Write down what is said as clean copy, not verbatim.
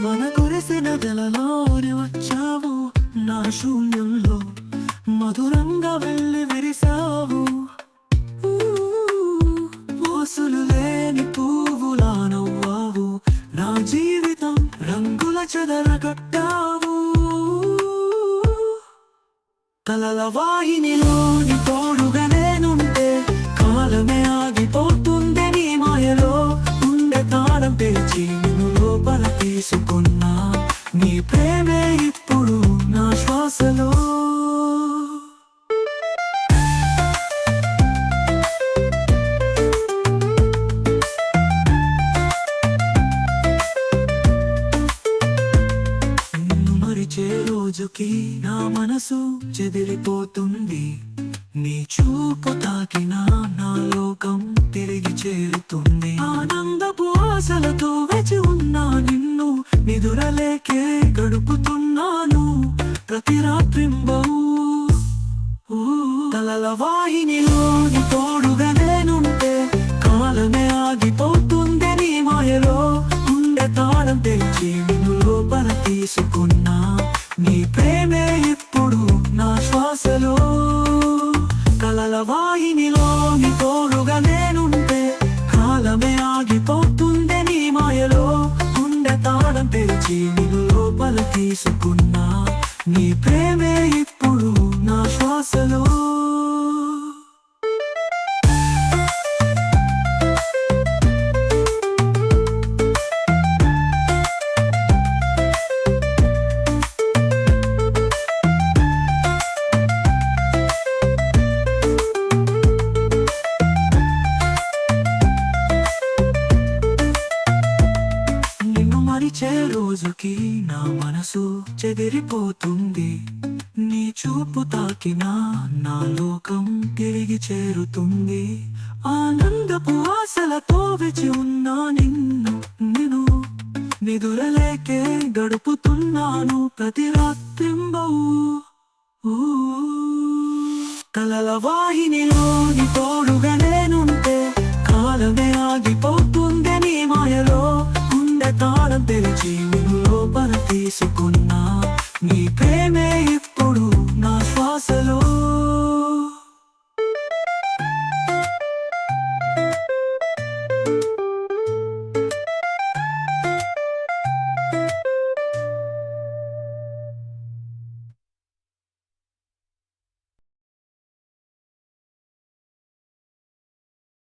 మన కురిసిన వెలలోని వచ్చావు, నా శూన్యంలో మధురంగా వెళ్ళి విరిసావు. మోసులు లేని పువ్వులా నవ్వావు, నా జీవితం రంగుల చెదరగట్టావు. కలల వాహినిలోని తోడుగా నేనుంటే కాలమే ఆగిపోతుంది. నీ మాయలో ఉండే తాళం తెరిచి నిన్ను లోపల తీసుకున్నా, నీ ప్రేమే ఇప్పుడు నా శ్వాసలో. నిన్ను మరిచే రోజుకి నా మనసు చెదిరిపోతుంది. నీ చూపు తాకినా నా లోకం తిరిగి చేరుతుంది. ఆనందపు ఆశలతో వేచి ఉన్నా, నిన్ను నిదురలేకే గడుపుతున్నాను ప్రతి రాత్రింబవు. కలల వాహినిలోని తోడుగా నేనుంటే కాలమే ఆగిపోతుంది. నీ మాయలో ఉండే తాళం తెరిచి నిన్ను లోపల తీసుకున్నా, నీ ప్రేమే ఇప్పుడు నా శ్వాసలో. కలల వాహినిలోని తోడుగా నేనుంటే కాలమే ఆగిపోతుంది. నీ మాయలో ఉండే తాళం తెరిచి నిన్ను లోపల తీసుకున్నా, నీ ప్రేమే ఇప్పుడు నా శ్వాసలో. మరిచే రోజుకి నా మనసు చెదిరిపోతుంది. నీ చూపు తాకినా నా లోకం తిరిగి చేరుతుంది. ఆనందపు ఆశలతో వేచి ఉన్నా, నేను నిదురలేకే గడుపుతున్నాను ప్రతి రాత్రింబవు. కలల వాహినిలోని తోడుగా